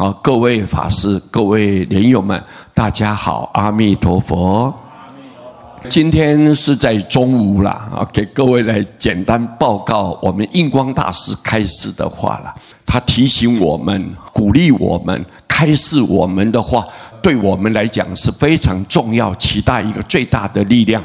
好，各位法师、各位莲友们，大家好，阿弥陀佛。今天是在中午啦，给各位来简单报告我们印光大师开示的话了。他提醒我们、鼓励我们、开示我们的话，对我们来讲是非常重要，起到一个最大的力量。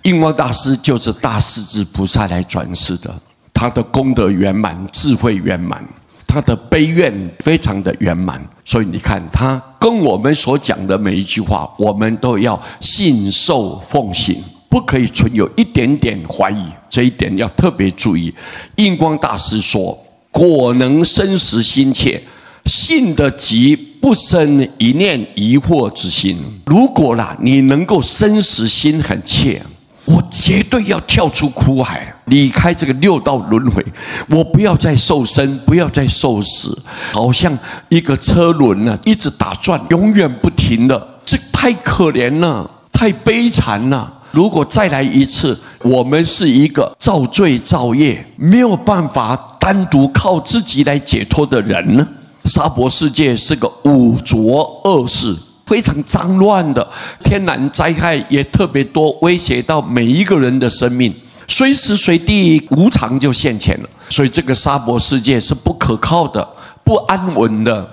印光大师就是大势至菩萨来转世的，他的功德圆满，智慧圆满。他的悲愿非常的圆满，所以你看他跟我们所讲的每一句话，我们都要信受奉行，不可以存有一点点怀疑，这一点要特别注意。印光大师说：“果能生实心切，信得急，不生一念疑惑之心。”如果你能够生实心很切，我绝对要跳出苦海，离开这个六道轮回。我不要再受生，不要再受死，好像一个车轮一直打转，永远不停的。这太可怜了，太悲惨了。如果再来一次，我们是一个造罪造业，没有办法单独靠自己来解脱的人呢？娑婆世界是个五浊恶世。非常脏乱的，天然灾害也特别多，威胁到每一个人的生命，随时随地无常就现前了。所以这个娑婆世界是不可靠的、不安稳的、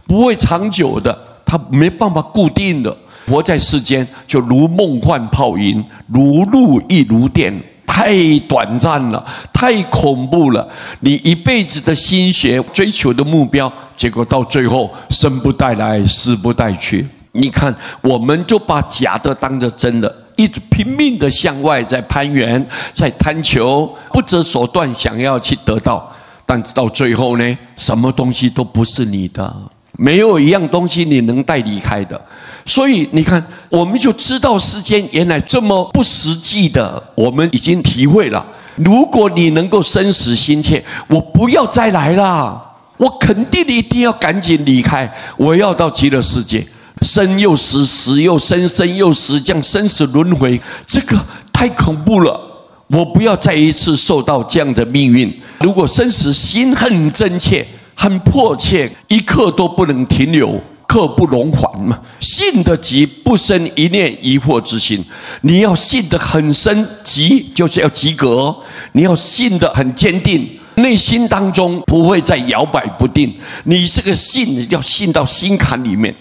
不会长久的，它没办法固定的。活在世间就如梦幻泡影，如露亦如电，太短暂了，太恐怖了。你一辈子的心血追求的目标，结果到最后生不带来，死不带去。你看，我们就把假的当着真的，一直拼命的向外在攀援，在贪求，不择手段想要去得到，但到最后呢，什么东西都不是你的，没有一样东西你能带离开的。所以你看，我们就知道世间原来这么不实际的，我们已经体会了。如果你能够生实心切，我不要再来了，我肯定一定要赶紧离开，我要到极乐世界。生又死，死又生，生又死，这样生死轮回，这个太恐怖了。我不要再一次受到这样的命运。如果生死心很真切、很迫切，一刻都不能停留，刻不容缓嘛。信得急，不生一念疑惑之心。你要信得很深，急就是要及格。你要信得很坚定，内心当中不会再摇摆不定。你这个信要信到心坎里面。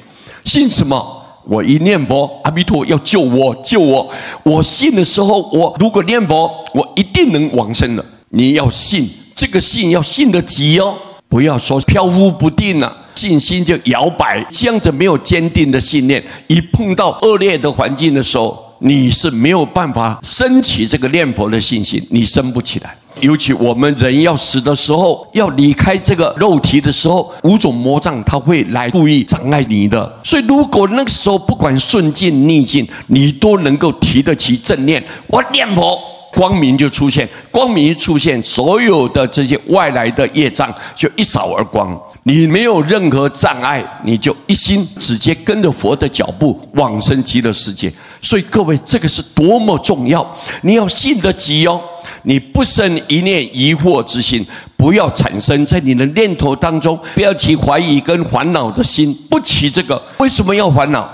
信什么？我一念佛，阿弥陀要救我，救我。我信的时候，我如果念佛，我一定能往生的。你要信，这个信要信得急哦，不要说飘忽不定了，信心就摇摆，这样子没有坚定的信念，一碰到恶劣的环境的时候，你是没有办法升起这个念佛的信心，你升不起来。尤其我们人要死的时候，要离开这个肉体的时候，五种魔障它会来故意障碍你的。所以如果那个时候不管顺境逆境，你都能够提得起正念，我念佛，光明就出现。光明一出现，所有的这些外来的业障就一扫而光。你没有任何障碍，你就一心直接跟着佛的脚步往生极乐世界。所以各位，这个是多么重要！你要信得急哦。你不生一念疑惑之心，不要产生在你的念头当中，不要起怀疑跟烦恼的心，不起这个。为什么要烦恼？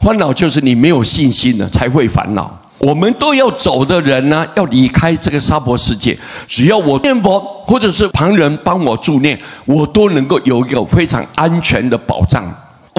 烦恼就是你没有信心了，才会烦恼。我们都要走的人呢，要离开这个娑婆世界。只要我念佛，或者是旁人帮我助念，我都能够有一个非常安全的保障。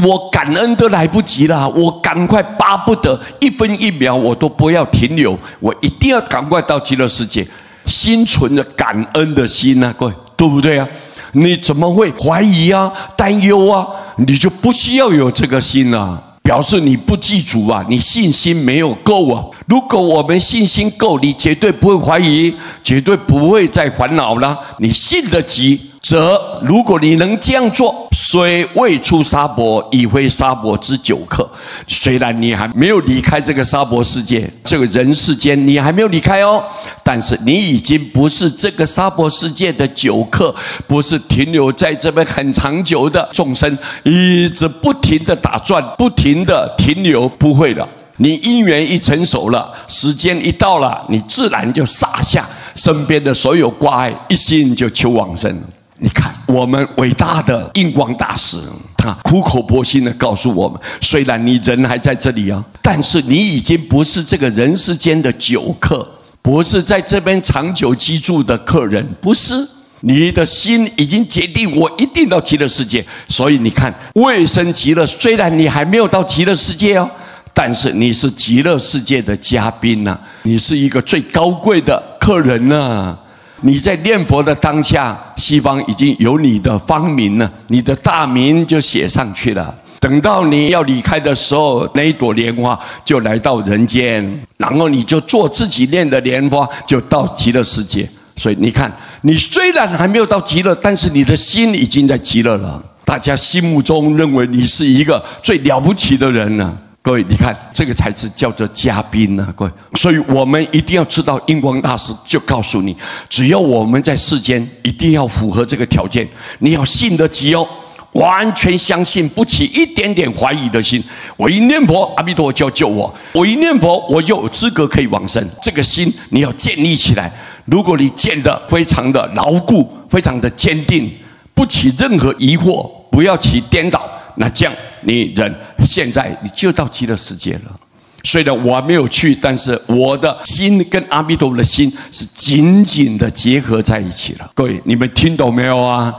我感恩都来不及了，我赶快巴不得一分一秒我都不要停留，我一定要赶快到极乐世界。心存着感恩的心啊，各位，对不对啊？你怎么会怀疑啊、担忧啊？你就不需要有这个心啊，表示你不记住啊，你信心没有够啊。如果我们信心够，你绝对不会怀疑，绝对不会再烦恼了。你信得急，则如果你能这样做，虽未出娑婆，已非娑婆之久客。虽然你还没有离开这个娑婆世界，这个人世间你还没有离开哦，但是你已经不是这个娑婆世界的久客，不是停留在这边很长久的众生，一直不停的打转，不停的停留，不会了。你因缘一成熟了，时间一到了，你自然就撒下身边的所有挂碍，一心就求往生。你看我们伟大的印光大师，他他苦口婆心的告诉我们：虽然你人还在这里啊，但是你已经不是这个人世间的酒客，不是在这边长久居住的客人，不是。你的心已经决定，我一定到极乐世界。所以你看，未生极乐，虽然你还没有到极乐世界哦，但是你是极乐世界的嘉宾呐、你是一个最高贵的客人呐、你在念佛的当下，西方已经有你的芳名了，你的大名就写上去了。等到你要离开的时候，那一朵莲花就来到人间，然后你就做自己念的莲花，就到极乐世界。所以你看，你虽然还没有到极乐，但是你的心已经在极乐了。大家心目中认为你是一个最了不起的人了。各位，你看，这个才是叫做嘉宾呢、各位，所以我们一定要知道，印光大师就告诉你，只要我们在世间，一定要符合这个条件，你要信得起哦。完全相信，不起一点点怀疑的心。我一念佛，阿弥陀佛就要救我；我一念佛，我就有资格可以往生。这个心你要建立起来。如果你建得非常的牢固，非常的坚定，不起任何疑惑，不要起颠倒，那这样你人现在你就到极乐世界了。虽然我还没有去，但是我的心跟阿弥陀佛的心是紧紧的结合在一起了。各位，你们听懂没有啊？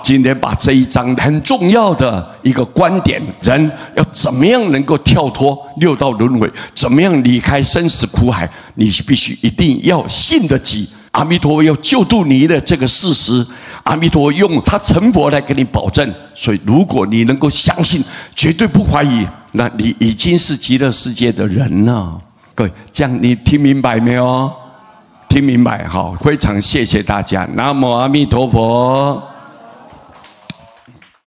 今天把这一章很重要的一个观点，人要怎么样能够跳脱六道轮回，怎么样离开生死苦海，你必须一定要信得起阿弥陀佛要救度你的这个事实。阿弥陀佛用他成佛来给你保证，所以如果你能够相信，绝对不怀疑，那你已经是极乐世界的人了。各位，这样你听明白没有？听明白，好，非常谢谢大家。南无阿弥陀佛。